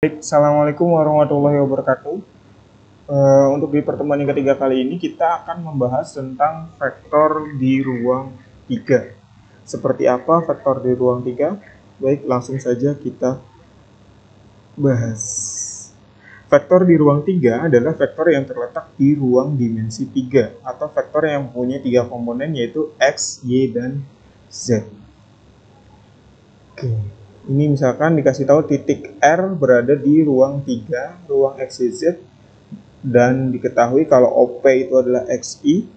Baik, Assalamualaikum warahmatullahi wabarakatuh. Untuk di pertemuan yang ketiga kali ini kita akan membahas tentang vektor di ruang 3. Seperti apa vektor di ruang 3? Baik, langsung saja kita bahas. Vektor di ruang 3 adalah vektor yang terletak di ruang dimensi 3 atau vektor yang mempunyai 3 komponen yaitu X, Y, dan Z. Oke. Ini misalkan dikasih tahu titik R berada di ruang 3, ruang X, Y, Z, dan diketahui kalau OP itu adalah XI,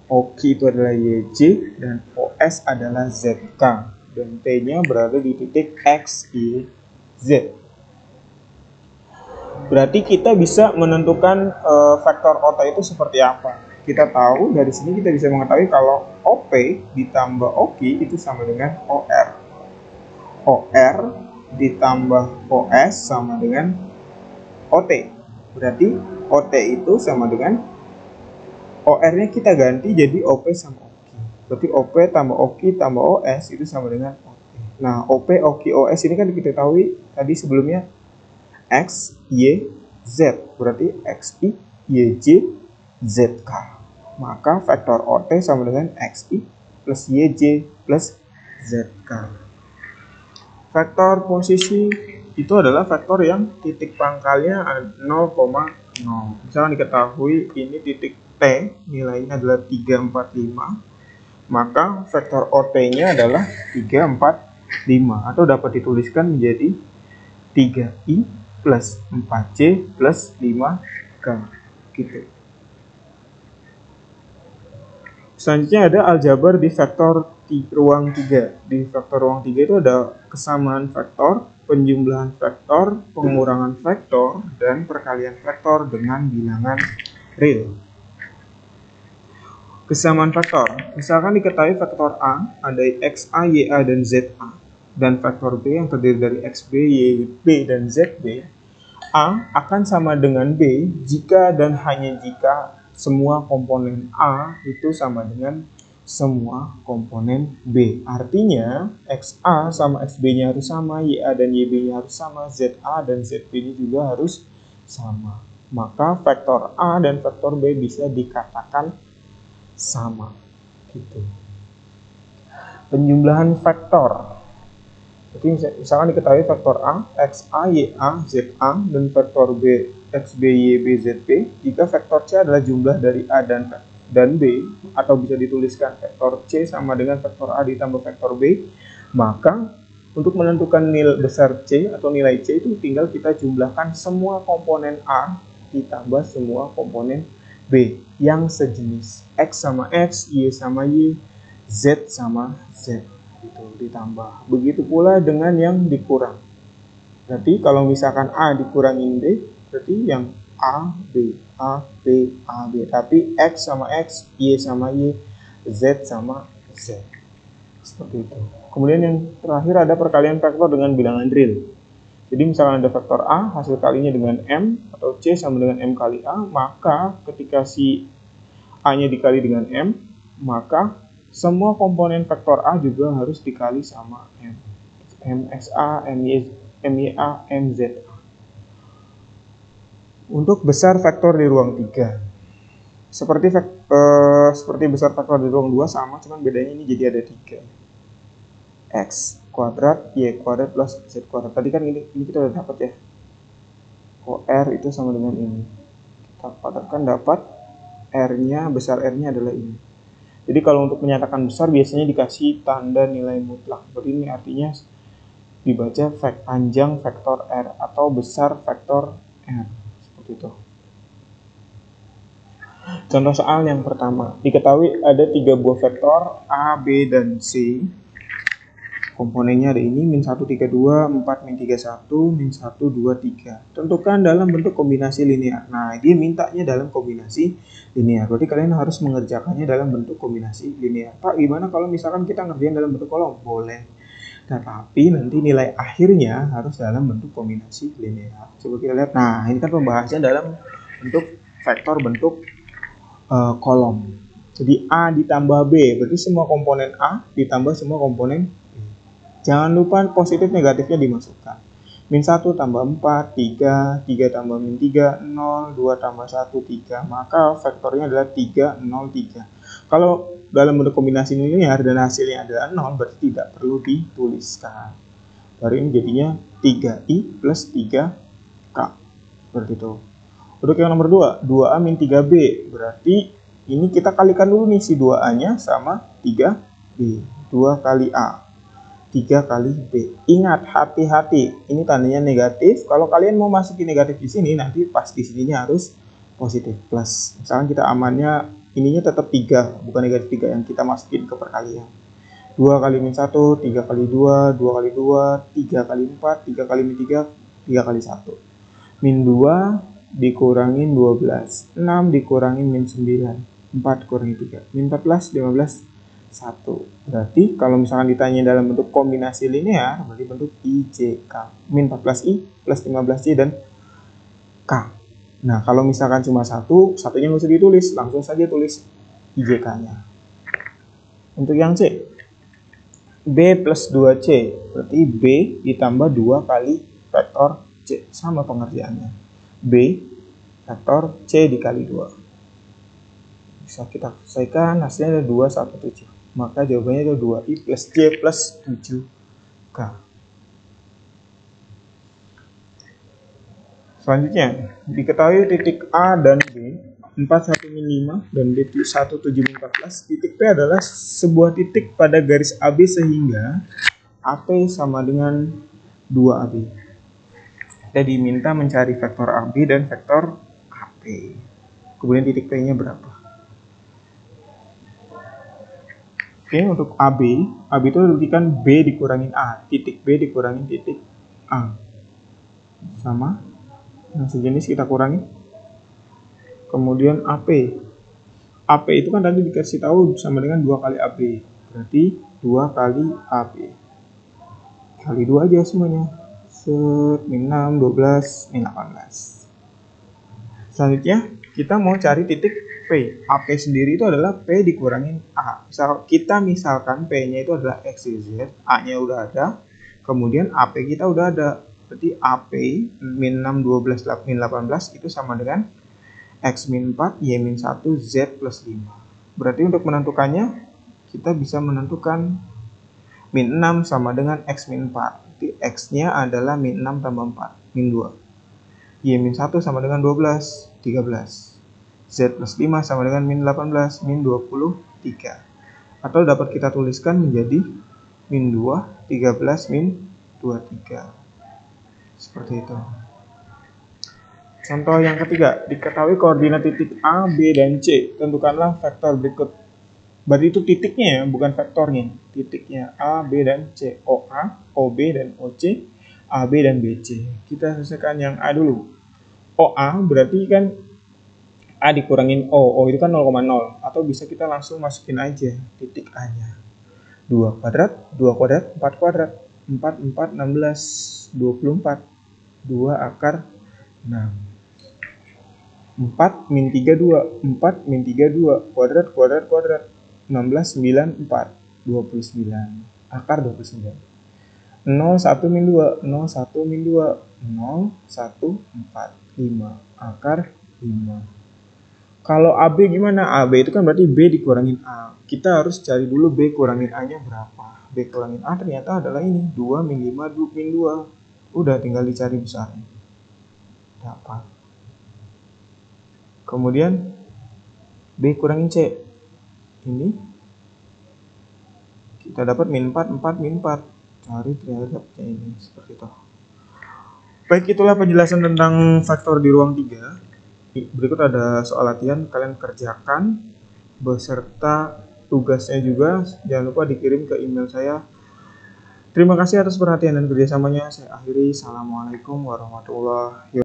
OK itu adalah YJ, dan OS adalah ZK, dan T-nya berada di titik X, Y, Z. Berarti kita bisa menentukan vektor OT itu seperti apa. Kita tahu dari sini kita bisa mengetahui kalau OP ditambah OK itu sama dengan OR. OR ditambah OS sama dengan OT. Berarti OT itu sama dengan OR-nya kita ganti jadi OP sama OK. Berarti OP tambah OK tambah OS itu sama dengan OT. Nah, OP, OK, OS ini kan kita ketahui tadi sebelumnya X, Y, Z. Berarti XI, YJ, ZK. Maka vektor OT sama dengan XI plus YJ plus ZK. Vektor posisi itu adalah vektor yang titik pangkalnya 0,0. Misalnya diketahui ini titik T nilainya adalah 345, maka vektor OT-nya adalah 345 atau dapat dituliskan menjadi 3I plus 4J plus 5K gitu. Selanjutnya ada aljabar di vektor ruang 3. Di vektor ruang 3 itu ada kesamaan vektor, penjumlahan vektor, pengurangan vektor, dan perkalian vektor dengan bilangan real. Kesamaan vektor. Misalkan diketahui vektor A ada XA, YA, dan ZA, dan vektor B yang terdiri dari XB, YB, dan ZB. A akan sama dengan B jika dan hanya jika semua komponen A itu sama dengan semua komponen B. Artinya XA sama XB-nya harus sama, YA dan YB-nya harus sama, ZA dan ZB-nya juga harus sama. Maka vektor A dan vektor B bisa dikatakan sama. Gitu. Penjumlahan vektor. Jadi misalkan diketahui vektor A, XA, YA, ZA, dan vektor B, XB, YB, ZB. Jika vektor C adalah jumlah dari A dan B, atau bisa dituliskan vektor C sama dengan vektor A ditambah vektor B, maka untuk menentukan nilai besar C atau nilai C itu tinggal kita jumlahkan semua komponen A ditambah semua komponen B yang sejenis. X sama X, Y sama Y, Z sama Z. Itu ditambah. Begitu pula dengan yang dikurang. Berarti kalau misalkan A dikurangin B, berarti yang A, B, A, B, A, B. Tapi X sama X, Y sama Y, Z sama Z. Seperti itu. Kemudian yang terakhir ada perkalian vektor dengan bilangan real. Jadi misalkan ada vektor A, hasil kalinya dengan M, atau C sama dengan M kali A, maka ketika si A-nya dikali dengan M, maka semua komponen vektor A juga harus dikali sama M. MXA, MYA, MZA. Untuk besar vektor di ruang 3. Seperti besar vektor di ruang 2 sama, cuman bedanya ini jadi ada 3. X kuadrat, Y kuadrat plus Z kuadrat. Tadi kan ini kita udah dapat ya. OR itu sama dengan ini. Kita kuadratkan dapat R-nya, besar R-nya adalah ini. Jadi kalau untuk menyatakan besar biasanya dikasih tanda nilai mutlak. Berarti ini artinya dibaca panjang vektor R atau besar vektor R. Seperti itu. Contoh soal yang pertama. Diketahui ada 3 buah vektor A, B, dan C. Komponennya ada ini, min 1, 3, 2, 4, min 3, 1, min 1, 2, 3. Tentukan dalam bentuk kombinasi linear. Nah, dia mintanya dalam kombinasi linear. Berarti kalian harus mengerjakannya dalam bentuk kombinasi linear. Pak, gimana kalau misalkan kita ngerjain dalam bentuk kolom? Boleh. Tetapi nanti nilai akhirnya harus dalam bentuk kombinasi linear. Coba kita lihat. Nah, ini kan pembahasannya dalam bentuk vektor bentuk kolom. Jadi A ditambah B, berarti semua komponen A ditambah semua komponen B. Jangan lupa positif negatifnya dimasukkan. Min 1 tambah 4, 3, 3 tambah min 3, 0, 2 tambah 1, 3. Maka vektornya adalah 3, 0, 3. Kalau dalam bentuk kombinasi linear dan hasilnya adalah 0, berarti tidak perlu dituliskan. Baru ini jadinya 3i plus 3k. Seperti itu. Untuk yang nomor 2, 2a min 3b. Berarti ini kita kalikan dulu nih si 2a-nya sama 3b. 2 kali a. 3 kali B. Ingat, hati-hati. Ini tandanya negatif. Kalau kalian mau masukin negatif di sini, nanti pas di sininya harus positif plus. Misalkan kita amannya ininya tetap 3, bukan negatif 3 yang kita masukin ke perkalian. 2 kali min 1, 3 kali 2, 2 kali 2, 3 kali 4, 3 kali min 3, 3 kali 1. Min 2 dikurangin 12. 6 dikurangin min 9. 4 kurangi 3. Min 14, 15, 1. Berarti kalau misalkan ditanya dalam bentuk kombinasi linear, berarti bentuk IJK. Min 14I plus 15J dan K. Nah, kalau misalkan cuma satunya nggak usah ditulis, langsung saja tulis IJK-nya. Untuk yang C, B plus 2C, berarti B ditambah 2 kali vektor C. Sama pengerjaannya. B vektor C dikali 2. Bisa kita selesaikan, hasilnya ada 217. Maka jawabannya itu 2i plus j plus 7k. Selanjutnya, diketahui titik A dan B, 41 min 5 dan B 17 min 14. Titik P adalah sebuah titik pada garis AB sehingga AP sama dengan 2AB. Kita diminta mencari vektor AB dan vektor AP. Kemudian titik P-nya berapa? Oke, untuk AB itu diberikan B dikurangin A, titik B dikurangin titik A. Sama, yang sejenis kita kurangi. Kemudian AP itu kan tadi dikasih tahu sama dengan 2 kali AB, berarti 2 kali AB. Kali 2 aja semuanya. Min 6, 12, min 18. Selanjutnya, kita mau cari titik P. AP sendiri itu adalah P dikurangin A. Misalkan P-nya itu adalah X, Y, Z, A-nya udah ada, kemudian AP kita udah ada. Berarti AP min 6, 12, min 18 itu sama dengan X min 4, Y min 1, Z plus 5. Berarti untuk menentukannya, kita bisa menentukan min 6 sama dengan X min 4. Berarti X-nya adalah min 6 tambah 4, min 2. Y min 1 sama dengan 12, 13. Z plus 5 sama dengan min 18, min 23. Atau dapat kita tuliskan menjadi min 2, 13, min 23. Seperti itu. Contoh yang ketiga, diketahui koordinat titik A, B, dan C. Tentukanlah vektor berikut. Berarti itu titiknya ya, bukan vektornya. Titiknya A, B, dan C. OA, OB, dan OC, AB, dan BC. Kita selesaikan yang A dulu. OA berarti kan A dikurangin O itu kan 0,0. Atau bisa kita langsung masukin aja titik A-nya. 2 kuadrat, 4 kuadrat. 4, 16, 24. 2 akar 6. 4 min 3, 2. 4 min 3, 2. Kuadrat. 16, 9, 4. 29. Akar 29. 0, 1 min 2. 0, 1 min 2. 0, 1, 4. 5. Akar 5. Kalau AB gimana? AB itu kan berarti B dikurangin A. Kita harus cari dulu B kurangin A-nya berapa. B kurangin A ternyata adalah ini. 2 min 5, min 2. Udah tinggal dicari besarnya. Dapat. Kemudian B kurangin C. Ini. Kita dapat min 4, 4, min 4. Cari terhadap C ini. Seperti itu. Baik, itulah penjelasan tentang vektor di ruang 3. Berikut ada soal latihan, kalian kerjakan beserta tugasnya juga. Jangan lupa dikirim ke email saya. Terima kasih atas perhatian dan kerjasamanya. Saya akhiri. Assalamualaikum warahmatullahi wabarakatuh.